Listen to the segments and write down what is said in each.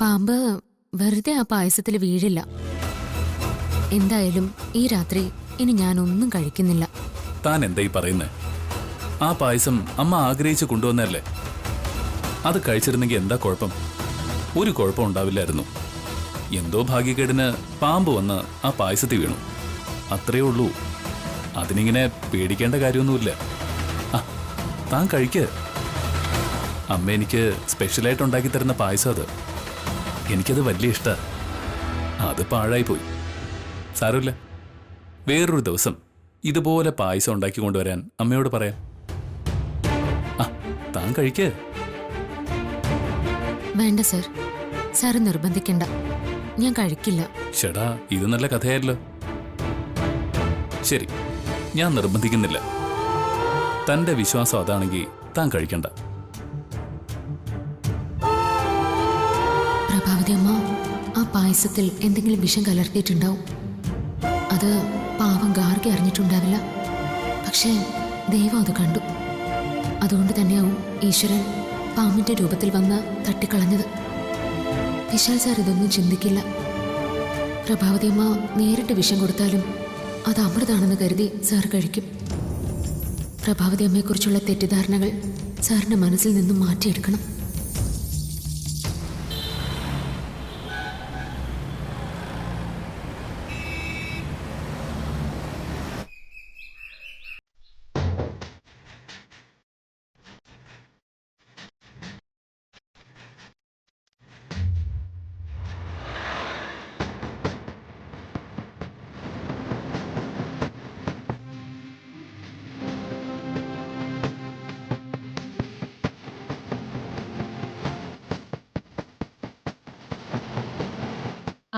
പാമ്പ് വെറുതെ ആ പായസത്തിൽ വീഴില്ല. എന്തായാലും ഈ രാത്രി ഇനി ഞാനൊന്നും കഴിക്കുന്നില്ല. താൻ എന്തായി പറയുന്നേ? ആ പായസം അമ്മ ആഗ്രഹിച്ച് കൊണ്ടുവന്നല്ലേ? അത് കഴിച്ചിരുന്നെങ്കിൽ എന്താ കുഴപ്പം? ഒരു കുഴപ്പം ഉണ്ടാവില്ലായിരുന്നു. എന്തോ ഭാഗ്യക്കേടിന് പാമ്പ് വന്ന് ആ പായസത്തിൽ വീണു, അത്രയേ ഉള്ളൂ. അതിനിങ്ങനെ പേടിക്കേണ്ട കാര്യമൊന്നുമില്ല. ആ, താൻ കഴിക്ക്. അമ്മ എനിക്ക് സ്പെഷ്യലായിട്ട് ഉണ്ടാക്കി തരുന്ന പായസം അത്. എനിക്കത് വലിയ ഇഷ്ടമാണ്. അത് പാഴായിപ്പോയി. സാരമില്ല, വേറൊരു ദിവസം ഇതുപോലെ പായസം ഉണ്ടാക്കി കൊണ്ടുവരാൻ അമ്മയോട് പറയാം. ആ, താൻ കഴിക്ക്. വേണ്ട സർ, സാറ് നിർബന്ധിക്കണ്ട. ഞാൻ കഴിക്കില്ല. ചേടാ, ഇത് നല്ല കഥയായല്ലോ. ശരി, ഞാൻ നിർബന്ധിക്കുന്നില്ല. തന്റെ വിശ്വാസം അതാണെങ്കിൽ താൻ കഴിക്കണ്ട. പ്രഭാവതി അമ്മ ആ പായസത്തിൽ എന്തെങ്കിലും വിഷം കലർത്തിയിട്ടുണ്ടാവും. അത് പാവം ഗാർഗി അറിഞ്ഞിട്ടുണ്ടാവില്ല. പക്ഷേ ദൈവം അത് കണ്ടു. അതുകൊണ്ട് തന്നെയാവും ഈശ്വരൻ പാമ്പിന്റെ രൂപത്തിൽ വന്ന് തട്ടിക്കളഞ്ഞത്. വിശാൽ സാർ ഇതൊന്നും ചിന്തിക്കില്ല. പ്രഭാവതി അമ്മ നേരിട്ട് വിഷം കൊടുത്താലും അത് അമൃതാണെന്ന് കരുതി സാർ കഴിക്കും. പ്രഭാവതി അമ്മയെക്കുറിച്ചുള്ള തെറ്റിദ്ധാരണകൾ സാറിന്റെ മനസ്സിൽ നിന്നും മാറ്റിയെടുക്കണം.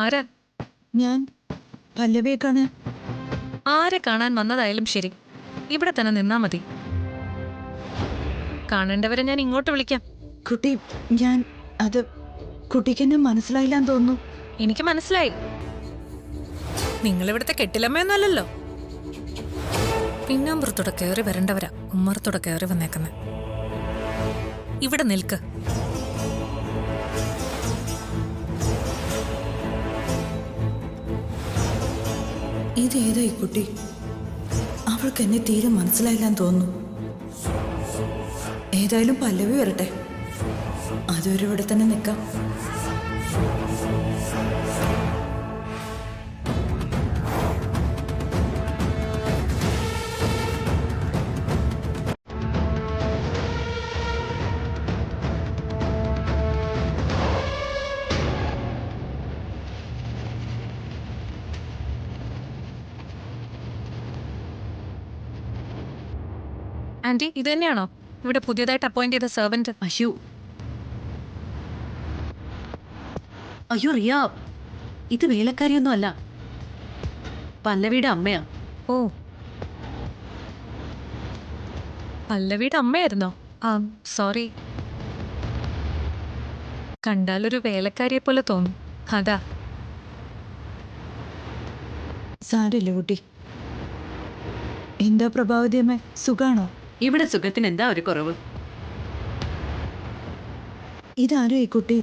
ആരാ? ഞാൻ പല്ലവിയെ കാണാൻ. ആരെ കാണാൻ വന്നതായാലും ശരി, ഇവിടെ തന്നെ നിന്നാ മതി. കാണേണ്ടവരെ ഞാൻ ഇങ്ങോട്ട് വിളിക്കാം. കുട്ടി, ഞാൻ അത് കുട്ടിക്ക് എന്നെ മനസ്സിലായില്ലാന്ന് തോന്നുന്നു. എനിക്ക് മനസ്സിലായി, നിങ്ങളിവിടുത്തെ കെട്ടിലമ്മയൊന്നും അല്ലല്ലോ. പിന്നാമ്പുറത്തോടെ കയറി വരേണ്ടവരാ ഉമ്മറത്തോടെ കയറി വന്നേക്കുന്നെ. ഇവിടെ നിൽക്ക്. ഇതേതാ ഈ കുട്ടി? അവൾക്ക് എന്നെ തീരെ മനസ്സിലായില്ലാന്ന് തോന്നുന്നു. ഏതായാലും പല്ലവി വരട്ടെ, അതുവരെ ഇവിടെ തന്നെ നിൽക്കാം. ആന്റി, ഇത് തന്നെയാണോ ഇവിടെ പുതിയതായിട്ട് അപ്പോയിന്റ് ചെയ്ത സെർവന്റ്? അയ്യോ റിയ, ഇത് വേലക്കാരിയൊന്നും അല്ല, പല്ലവിയുടെ അമ്മയാ. ഓ, പല്ലവിയുടെ അമ്മയായിരുന്നോ? ആ, സോറി. കണ്ടാലൊരു വേലക്കാരിയെ പോലെ തോന്നും, അതാ. സാരമില്ല കുട്ടി. എന്താ പ്രഭാവതി അമ്മ, സുഖാണോ? ഇവിടെ സുഖത്തിന് എന്താ ഒരു കുറവ്? ഇതാരോ ഈ കുട്ടി?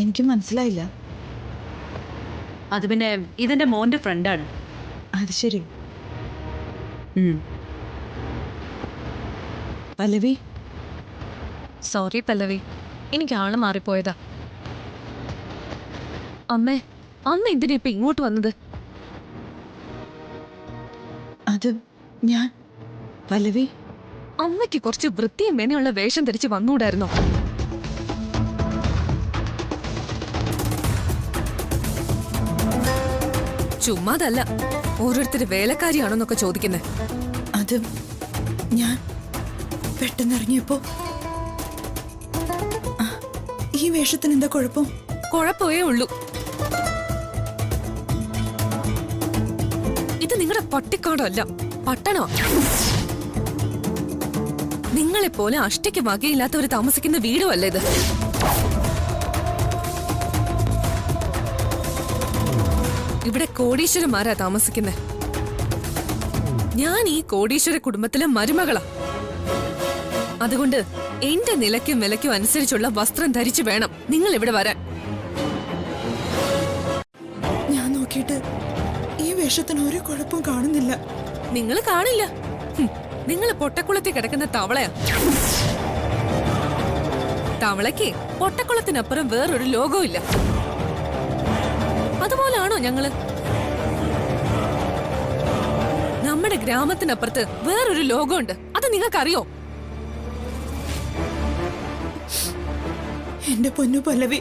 എനിക്ക് മനസ്സിലായില്ല. അത് പിന്നെ ഇതെന്റെ മോന്റെ ഫ്രണ്ടാണ്. അത് ശരി. പല്ലവി. സോറി പല്ലവി, എനിക്ക് ആള് മാറിപ്പോയതാ. അമ്മേ, അന്ന് എന്തിനാ ഇപ്പൊ ഇങ്ങോട്ട് വന്നത്? അത് ഞാൻ പല്ലവി. അമ്മയ്ക്ക് കുറച്ച് വൃത്തിയും മെനയുള്ള വേഷം ധരിച്ച് വന്നൂടായിരുന്നോ? ചുമ്മാതല്ല ഓരോരുത്തര് വേലക്കാരിയാണോന്നൊക്കെ ചോദിക്കുന്നേ. അത് ഞാൻ പെട്ടെന്ന് ഇറങ്ങിയപ്പോ. ഈ വേഷത്തിന് എന്താ കുഴപ്പം? കുഴപ്പമേ ഉള്ളൂ. ഇത് നിങ്ങളുടെ പട്ടിക്കാടല്ല, പട്ടണോ. നിങ്ങളെപ്പോലെ അഷ്ടയ്ക്ക് വകയില്ലാത്തവർ താമസിക്കുന്ന വീടും അല്ല ഇത്. ഇവിടെ കോടീശ്വരന്മാരാ താമസിക്കുന്നത്. ഞാൻ ഈ കോടീശ്വര കുടുംബത്തിലെ മരുമകളാ. അതുകൊണ്ട് എന്റെ നിലയ്ക്കും വിലയ്ക്കും അനുസരിച്ചുള്ള വസ്ത്രം ധരിച്ചു വേണം നിങ്ങൾ ഇവിടെ വരാൻ. നോക്കിയിട്ട് ഈ വേഷത്തിന് ഒരു കുഴപ്പവും കാണുന്നില്ല. നിങ്ങൾ കാണില്ല. നിങ്ങൾ പൊട്ടക്കുളത്തിൽ കിടക്കുന്ന തവളയാ. തവളയ്ക്ക് പൊട്ടക്കുളത്തിനപ്പുറം വേറൊരു ലോകവും ഇല്ല. അതുപോലാണോ ഞങ്ങള്? നമ്മുടെ ഗ്രാമത്തിനപ്പുറത്ത് വേറൊരു ലോകമുണ്ട്. അത് നിങ്ങൾക്കറിയോ? എന്റെ പൊന്നു പല്ലവി,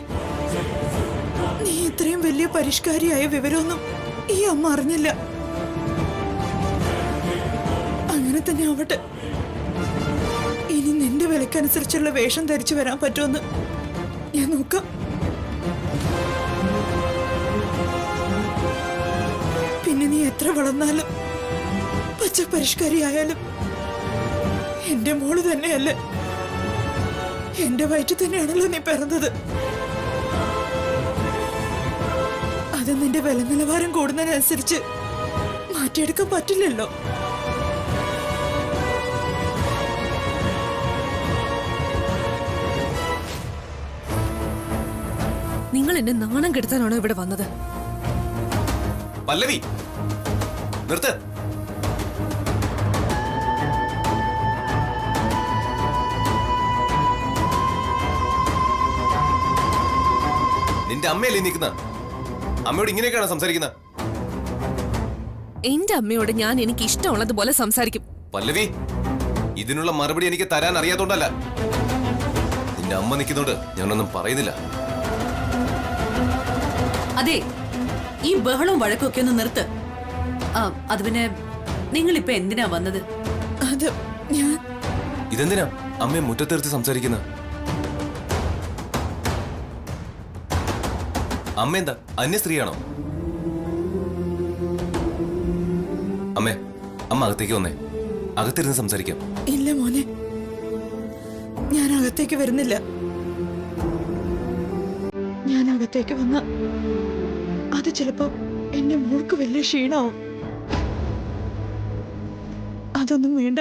നീ ഇത്രയും വലിയ പരിഷ്കാരിയായ വിവരമൊന്നും ഈ അമ്മ അറിഞ്ഞില്ല. അങ്ങനെ തന്നെ ആവട്ടെ. ഇനി നിന്റെ വിലക്കനുസരിച്ചുള്ള വേഷം ധരിച്ചു വരാൻ പറ്റുമെന്ന് ഞാൻ നോക്കാം. പിന്നെ നീ എത്ര വളർന്നാലും പച്ച പരിഷ്കാരിയായാലും എന്റെ മോള് തന്നെയല്ലേ. എന്റെ വയറ്റിൽ തന്നെയാണല്ലോ നീ പിറന്നത്. അത് നിന്റെ വില നിലവാരം കൂടുന്നതിനനുസരിച്ച് മാറ്റിയെടുക്കാൻ പറ്റില്ലല്ലോ. നിങ്ങൾ എന്നെ നാണം കെടുത്താനാണോ ഇവിടെ വന്നത്? പല്ലവി, നിർത്ത്. നിന്റെ അമ്മയല്ലേ നിൽക്കുന്ന? അമ്മയോട് ഇങ്ങനെയൊക്കെയാണ് സംസാരിക്കുന്നത്? എന്റെ അമ്മയോട് ഞാൻ എനിക്ക് ഇഷ്ടമുള്ളതുപോലെ സംസാരിക്കും. പല്ലവി, ഇതിനുള്ള മറുപടി എനിക്ക് തരാൻ അറിയാത്തോണ്ടല്ല. നിന്റെ അമ്മ നിൽക്കുന്നോണ്ട് ഞാനൊന്നും പറയുന്നില്ല. അതെ, ഈ ബഹളവും വഴക്കൊക്കെ ഒന്ന് നിർത്ത്. അത് പിന്നെ നിങ്ങളിപ്പോ എന്തിനാ വന്നത്? അത് ഞാൻ ഇതെന്തിനാ അമ്മയെ മുറ്റത്തെടുത്ത് സംസാരിക്കുന്ന? അമ്മ എന്താ അന്യ സ്ത്രീയാണോ? അമ്മേ, അമ്മ അകത്തേക്ക് വന്നേ. അകത്തിരുന്ന് സംസാരിക്കാം. ഇല്ല മോനെ, ഞാൻ അകത്തേക്ക് വരുന്നില്ല. ഞാൻ അകത്തേക്ക് വന്ന അത് ചിലപ്പോ എന്റെ മോൾക്ക് വലിയ ക്ഷീണാവും. അതൊന്നും വേണ്ട.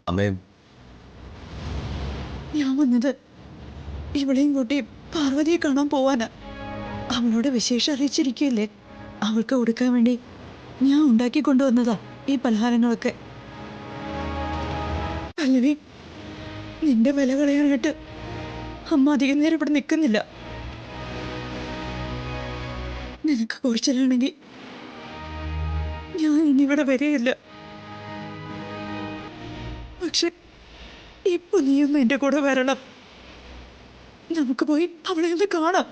അമ്മേ, ഞാൻ വന്നത് ഇവളെയും കൂട്ടി പാർവതിയെ കാണാൻ പോവാനാ. അവളോട് വിശേഷം അറിയിച്ചിരിക്കുകയല്ലേ. അവൾക്ക് കൊടുക്കാൻ വേണ്ടി ഞാൻ ഉണ്ടാക്കി കൊണ്ടുവന്നതാ ഈ പലഹാരങ്ങളൊക്കെ. പല്ലവി, നിന്റെ വില കളയാനായിട്ട് അമ്മ അധികം നേരം ഇവിടെ നിൽക്കുന്നില്ല. നിനക്ക് കുറിച്ചിലാണെങ്കിൽ ഞാൻ ഇനി ഇവിടെ വരികയില്ല. പക്ഷെ ഇപ്പൊ നീയൊന്ന് എന്റെ കൂടെ വരണം. നമുക്ക് പോയി അവളെ ഒന്ന് കാണാം.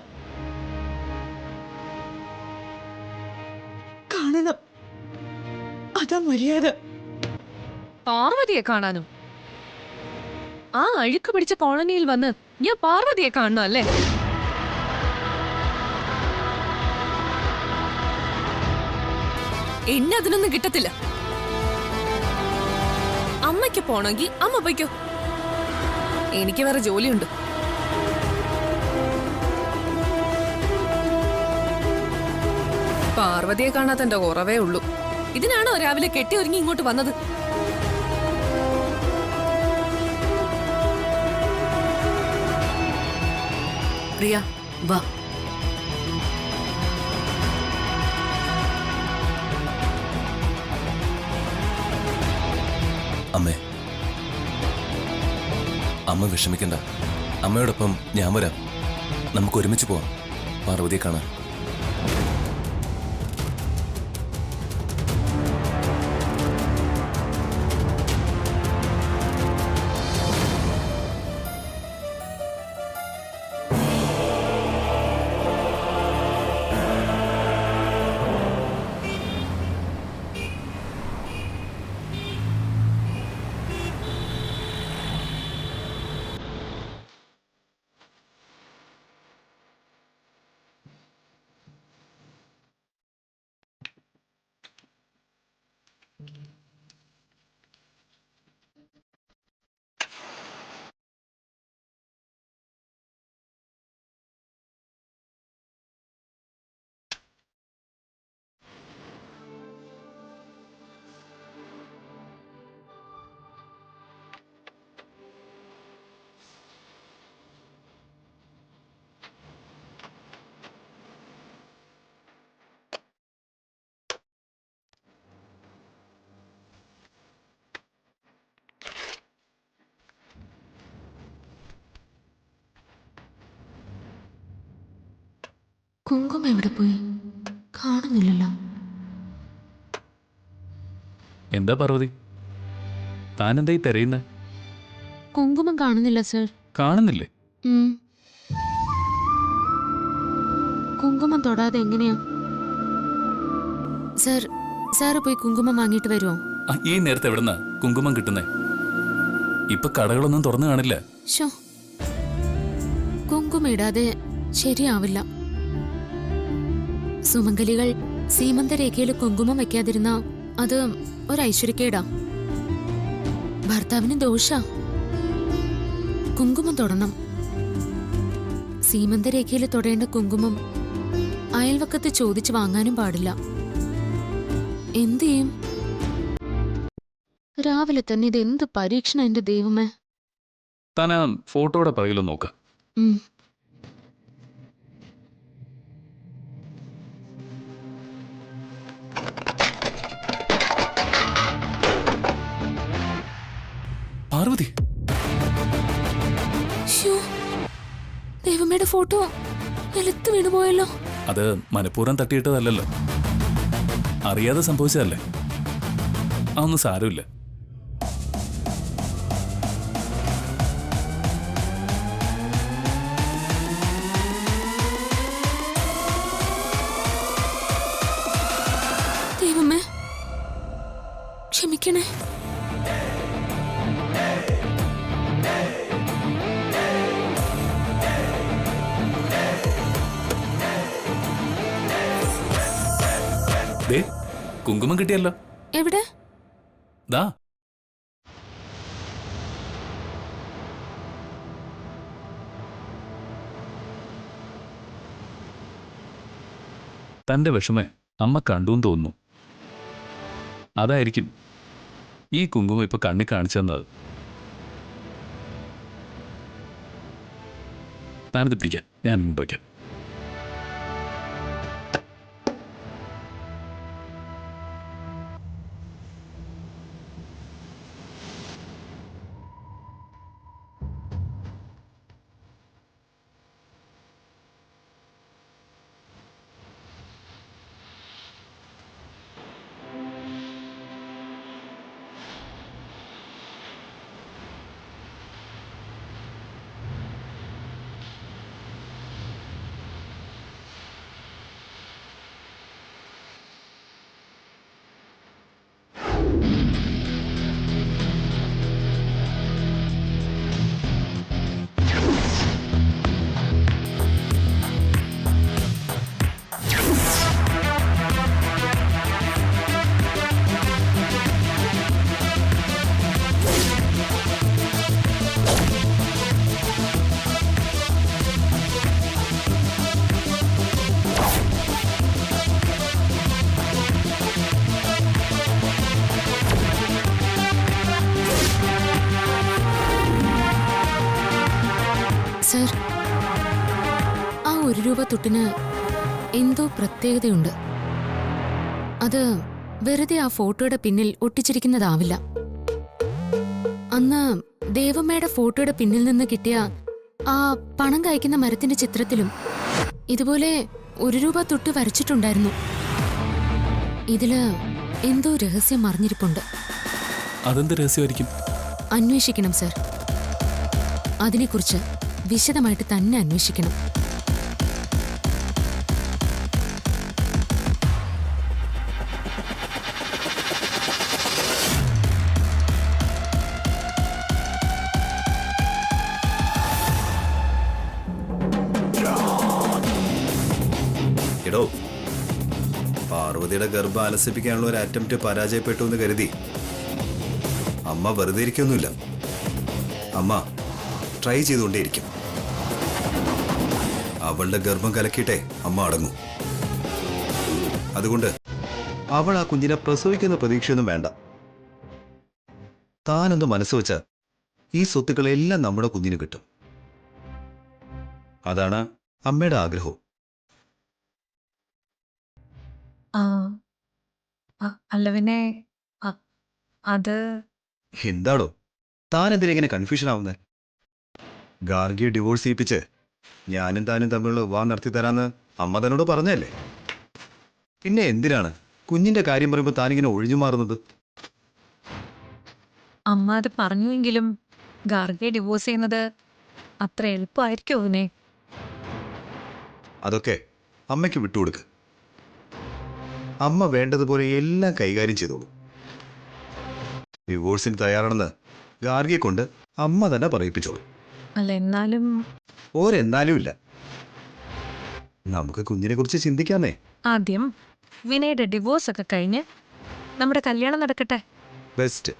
കാണണം, അതാ മര്യാദ. പാർവതിയെ കാണാനോ? ആ അഴുക്ക് പിടിച്ച കോളനിയിൽ വന്ന് ഞാൻ പാർവതിയെ കാണണം അല്ലേ? എന്നെ അതിനൊന്നും കിട്ടത്തില്ല. അമ്മയ്ക്ക് പോണമെങ്കിൽ അമ്മ പോയിക്കോ. എനിക്ക് വേറെ ജോലിയുണ്ട്. പാർവതിയെ കാണാത്തന്റെ കുറവേ ഉള്ളൂ. ഇതിനാണോ രാവിലെ കെട്ടി ഒരുങ്ങി ഇങ്ങോട്ട് വന്നത്? പ്രിയ, വാ. അമ്മേ, അമ്മ വിഷമിക്കണ്ട. അമ്മയോടൊപ്പം ഞാൻ വരാം. നമുക്ക് ഒരുമിച്ച് പോവാം പാർവതിയെ കാണാൻ. കുങ്കുമം എവിടെ പോയി? കാണുന്നില്ലല്ലോ. എന്താ പാർവതി, താനെന്താ ഈ തിരയുന്നത്? കുങ്കുമം കാണുന്നില്ല സർ. കാണുന്നില്ലേ? കുങ്കുമം തൊടാതെ എങ്ങനെയാ സർ? സാറ് പോയി കുങ്കുമം വാങ്ങിയിട്ട് വരുമോ? ഈ നേരത്തെ എവിടുന്നാ കുങ്കുമം കിട്ടുന്നേ? ഇപ്പൊ കടകളൊന്നും തുറന്നു കാണില്ല. ഷോ, കുങ്കുമം ഇടാതെ ശരിയാവില്ല. സുമംഗലികൾ സീമന്തരേഖയിൽ കുങ്കുമം വെക്കാതിരുന്ന അത് ഒരു ഐശ്വര്യക്കേടാ. ഭർത്താവിന് ദോഷ. കുങ്കുമം തൊടണം. സീമന്തരേഖയിൽ തൊടേണ്ട കുങ്കുമം അയൽവക്കത്ത് ചോദിച്ചു വാങ്ങാനും പാടില്ല. എന്ത് ചെയ്യും? രാവിലെ തന്നെ ഇത് എന്ത് പരീക്ഷണം എന്റെ ദൈവമേ. താൻ ആ ഫോട്ടോയുടെ പുറകിലൊന്ന് നോക്ക്. ഉം. പാർവതി, ശ്ശോ, ദൈവമേടെ ഫോട്ടോ നിലത്ത് വീണുപോയല്ലോ. അത് മനഃപൂർവ്വം തട്ടിയിട്ടതല്ലല്ലോ, അറിയാതെ സംഭവിച്ചതല്ലേ. അതൊന്നും സാരമില്ല. ദൈവമേ ക്ഷമിക്കണേ. ദേ, കുങ്കുമം കിട്ടിയല്ലോ. എവിടെ? ദാ. തന്റെ വിഷമേ അമ്മ കണ്ടുന്ന് തോന്നുന്നു. അതായിരിക്കും ഈ കുങ്കുമം ഇപ്പൊ കണ്ണി കാണിച്ചു തന്നത്. താനത് പിടിക്കാൻ ഞാൻ മുമ്പ് വയ്ക്കാം. സർ, ആ 1 രൂപ തുട്ടിന് എന്തോ പ്രത്യേകതയുണ്ട്. അത് വെറുതെ ആ ഫോട്ടോയുടെ പിന്നിൽ ഒട്ടിച്ചിരിക്കുന്നതാവില്ല. അന്ന് ദേവമ്മയുടെ ഫോട്ടോയുടെ പിന്നിൽ നിന്ന് കിട്ടിയ ആ പണം കായ്ക്കുന്ന മരത്തിന്റെ ചിത്രത്തിലും ഇതുപോലെ 1 രൂപ തുട്ട് വരച്ചിട്ടുണ്ടായിരുന്നു. ഇതില് എന്തോ രഹസ്യം മറിഞ്ഞിരിപ്പുണ്ട്. അതെന്ത് രഹസ്യമായിരിക്കും? അന്വേഷിക്കണം സർ. അതിനെക്കുറിച്ച് വിശദമായിട്ട് തന്നെ അന്വേഷിക്കണം. എടോ, പാർവതിയുടെ ഗർഭം അലസിപ്പിക്കാനുള്ള ഒരു അറ്റംപ്റ്റ് പരാജയപ്പെട്ടു എന്ന് കരുതി അമ്മ വെറുതെ ഇരിക്കൊന്നുമില്ല. അമ്മ ട്രൈ ചെയ്തുകൊണ്ടേയിരിക്കും. അവളുടെ ഗർഭം കലക്കിയിട്ടേ അമ്മ അടങ്ങും. അതുകൊണ്ട് അവൾ ആ കുഞ്ഞിനെ പ്രസവിക്കുന്ന പ്രതീക്ഷയൊന്നും വേണ്ട. താനൊന്ന് മനസ്സ് വെച്ചാൽ ഈ സ്വത്തുക്കളെല്ലാം നമ്മുടെ കുഞ്ഞിന് കിട്ടും. അതാണ് അമ്മയുടെ ആഗ്രഹവും. അല്ല പിന്നെ അത് എന്താടോ താൻ എന്തിനാ ഇങ്ങനെ കൺഫ്യൂഷൻ ആവുന്നത്? ഗാർഗിയെ ഡിവോഴ്സ് ചെയ്യിപ്പിച്ച് ഞാനും താനും തമ്മിലുള്ള വിവാഹം നടത്തി തരാന്ന് അമ്മ തന്നോട് പറഞ്ഞല്ലേ. പിന്നെ എന്തിനാണ് കുഞ്ഞിന്റെ കാര്യം പറയുമ്പോൾ താനിങ്ങനെ ഒഴിഞ്ഞു മാറുന്നത്? അമ്മ അത് പറഞ്ഞുവെങ്കിലും ഗാർഗയെ ഡിവോഴ്സ് ചെയ്യുന്നത് അത്ര എളുപ്പമായിരിക്കോ വിനെ? അതൊക്കെ അമ്മയ്ക്ക് വിട്ടുകൊടുക്ക്. അമ്മ വേണ്ടതുപോലെ എല്ലാം കൈകാര്യം ചെയ്തോളൂ. ഡിവോഴ്സിന് തയ്യാറാണെന്ന് ഗാർഗയെ കൊണ്ട് അമ്മ തന്നെ പറയിപ്പിച്ചോളൂ. അല്ല, എന്നാലും ഓരെന്നാലും ഇല്ല. നമുക്ക് കുഞ്ഞിനെ കുറിച്ച് ചിന്തിക്കാന്നേ. ആദ്യം വിനയുടെ ഡിവോഴ്സ് ഒക്കെ കഴിഞ്ഞ് നമ്മുടെ കല്യാണം നടക്കട്ടെ. ബെസ്റ്റ്.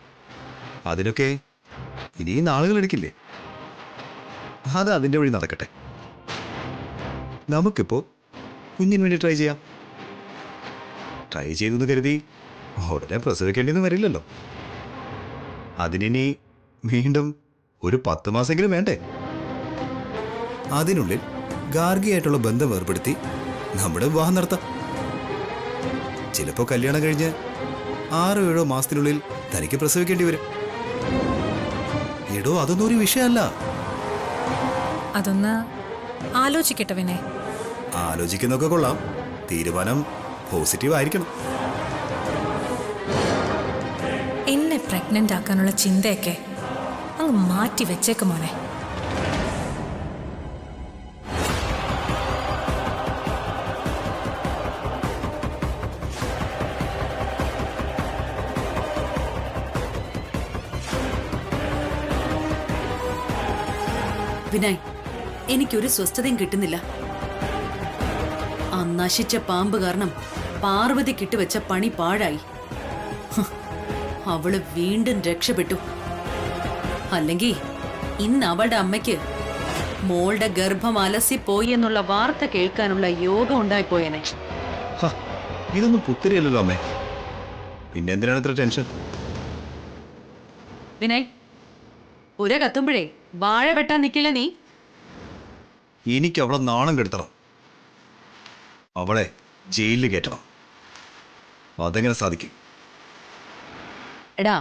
അതിനൊക്കെ ഇനിയും നാളുകൾ എടുക്കില്ലേ? അത് അതിൻ്റെ വഴി നടക്കട്ടെ. നമുക്കിപ്പോൾ കുഞ്ഞിന് വേണ്ടി ട്രൈ ചെയ്യാം. ട്രൈ ചെയ്തെന്ന് കരുതി ഉടനെ പ്രസവിക്കേണ്ടിയൊന്നും വരില്ലല്ലോ. അതിനി വീണ്ടും ഒരു 10 മാസമെങ്കിലും വേണ്ടേ? അതിനുള്ളിൽ ഗാർഗിയായിട്ടുള്ള ബന്ധം ഏർപ്പെടുത്തി നമ്മുടെ വിവാഹം നടത്താം. ചിലപ്പോൾ കല്യാണം കഴിഞ്ഞ് 6-7 മാസത്തിനുള്ളിൽ തനിക്ക് പ്രസവിക്കേണ്ടി വരും. എടോ, അതൊന്നും ഒരു വിഷയമല്ല. അതൊന്ന് ആലോചിക്കട്ടെ വിനെ. ആലോചിക്കുന്നൊക്കെ കൊള്ളാം, തീരുമാനം പോസിറ്റീവ് ആയിരിക്കണം. എന്നെ പ്രഗ്നന്റ് ആക്കാനുള്ള ചിന്തയൊക്കെ അങ്ങ് മാറ്റി വെച്ചേക്ക് മോനെ. വിനായ്, എനിക്കൊരു സ്വസ്ഥതയും കിട്ടുന്നില്ല. ആ നശിച്ച പാമ്പ് കാരണം പാർവതി കിട്ടുവെച്ച പണി പാഴായി. ഹ്, അവള് വീണ്ടും രക്ഷപ്പെട്ടു. അല്ലെങ്കിൽ ഇന്ന് അവളുടെ അമ്മയ്ക്ക് മോളുടെ ഗർഭം അലസിപ്പോയി എന്നുള്ള വാർത്ത കേൾക്കാനുള്ള യോഗം ഉണ്ടായിപ്പോയേനെ. ഹ, ഇതൊന്നും പുത്തിരിയല്ലല്ലോ അമ്മേ. പിന്നെ എന്തിനാണ് ഇത്ര ടെൻഷൻ? വിനായ്, പുര കത്തുമ്പോഴേ വാഴ വെട്ടാൻ നിൽക്കില്ല നീ. എനിക്ക് അവളെ നാണം കെടുത്തണം, അവളെ ജയിലിൽ കയറ്റണം. അതെങ്ങനെ സാധിക്കും? എടാ,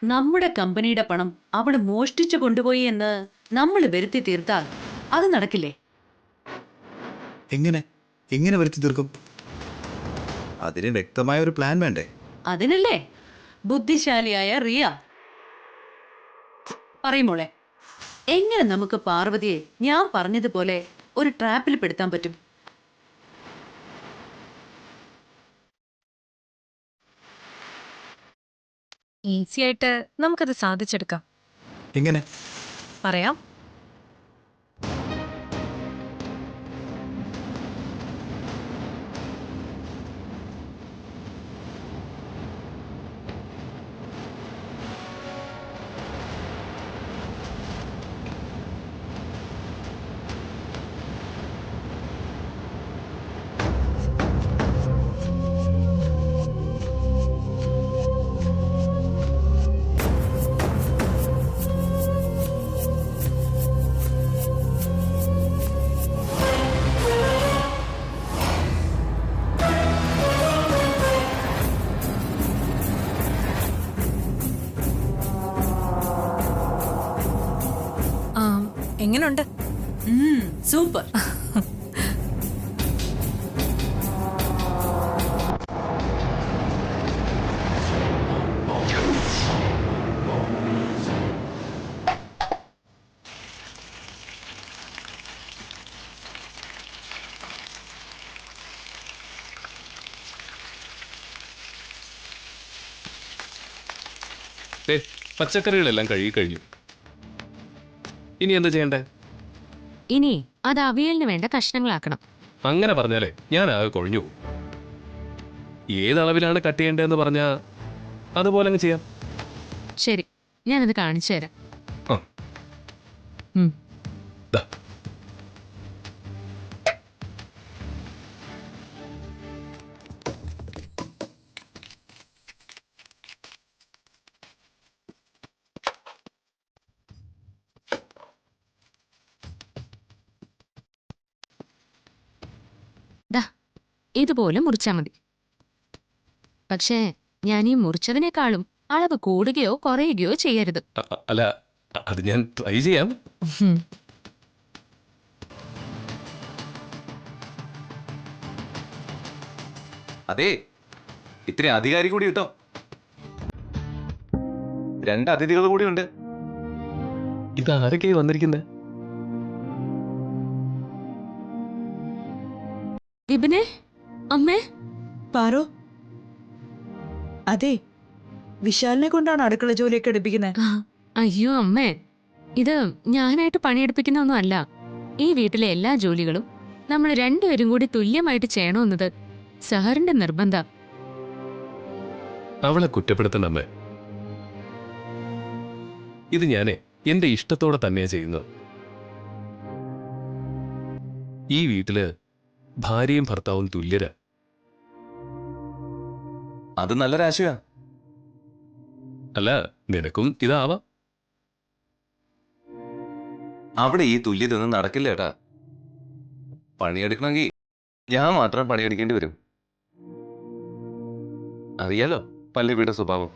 നമ്മുടെ കമ്പനിയുടെ പണം അവള് മോഷ്ടിച്ചു കൊണ്ടുപോയി എന്ന് നമ്മൾ വരുത്തി തീർത്താൽ അത് നടക്കില്ലേ? എങ്ങനെ വരുത്തി തീർക്കും? അതിന് വ്യക്തമായ ഒരു പ്ലാൻ വേണ്ടേ? അതിനല്ലേ ബുദ്ധിശാലിയായ റിയ. പറയുമോളെ, എങ്ങനെ നമുക്ക് പാർവതിയെ ഞാൻ പറഞ്ഞതുപോലെ ഒരു ട്രാപ്പിൽ പെടുത്താൻ പറ്റും? ഈസി ആയിട്ട് നമുക്കത് സാധിച്ചെടുക്കാം. എങ്ങനെ? പറയാം. എങ്ങനുണ്ട്? സൂപ്പർ. പച്ചക്കറികളെല്ലാം കഴുകി കഴിഞ്ഞു. ഇനി എന്താ ചെയ്യണ്ടേ? ഇനി അത് അവിയലിന് വേണ്ട കഷ്ണങ്ങളാക്കണം. അങ്ങനെ പറഞ്ഞാലേ ഞാൻ ആകെ കൊഴിഞ്ഞു പോകും. ഏതളവിലാണ് കട്ട് ചെയ്യേണ്ടതെന്ന് പറഞ്ഞാൽ അതുപോലെ അങ്ങ് ചെയ്യാം. ശരി, ഞാനത് കാണിച്ചു തരാം. ആ. ഉം. ദാ. ദാ, ഇതുപോലെ മുറിച്ചാൽ മതി. പക്ഷേ ഞാൻ ഈ മുറിച്ചതിനേക്കാളും അളവ് കൂടുകയോ കുറയുകയോ ചെയ്യരുത്. അല്ല, അത് ഞാൻ ട്രൈ ചെയ്യാം. ഉം. അതെ, ഇത്തിരി അധികാരി കൂടി കിട്ടോ. 2 അതിഥികൾ കൂടി ഉണ്ട്. ഇതാരൊക്കെയാ വന്നിരിക്കുന്നത്? വിപിനെ, അമ്മേ. പാറോ, അതെ, വിശാലിനെ കൊണ്ടാണ് അടുക്കള ജോലിയൊക്കെ എടുപ്പിക്കുന്നത്. അയ്യോ അമ്മേ, ഇത് ഞാനായിട്ട് പണിയെടുപ്പിക്കുന്ന ഒന്നും അല്ല. ഈ വീട്ടിലെ എല്ലാ ജോലികളും നമ്മൾ രണ്ടുപേരും കൂടി തുല്യമായിട്ട് ചെയ്യണമെന്നത് സാറിന്റെ നിർബന്ധം. അവളെ കുറ്റപ്പെടുത്തണ്ട അമ്മേ. ഇത് ഞാനേ എന്റെ ഇഷ്ടത്തോടെ തന്നെയാ ചെയ്യുന്നത്. ഈ വീട്ടില് ഭാര്യയും ഭർത്താവും തുല്യരാ. അത് നല്ലൊരാശയാ. അല്ല, നിനക്കും ഇതാവാം. അവിടെ ഈ തുല്യത ഒന്നും നടക്കില്ല ഏട്ടാ. പണിയെടുക്കണമെങ്കിൽ ഞാൻ മാത്രം പണിയെടുക്കേണ്ടി വരും. അറിയാലോ പല്ലവിയുടെ സ്വഭാവം.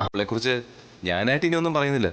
അവളെ കുറിച്ച് ഞാനായിട്ട് ഇനി ഒന്നും പറയുന്നില്ല.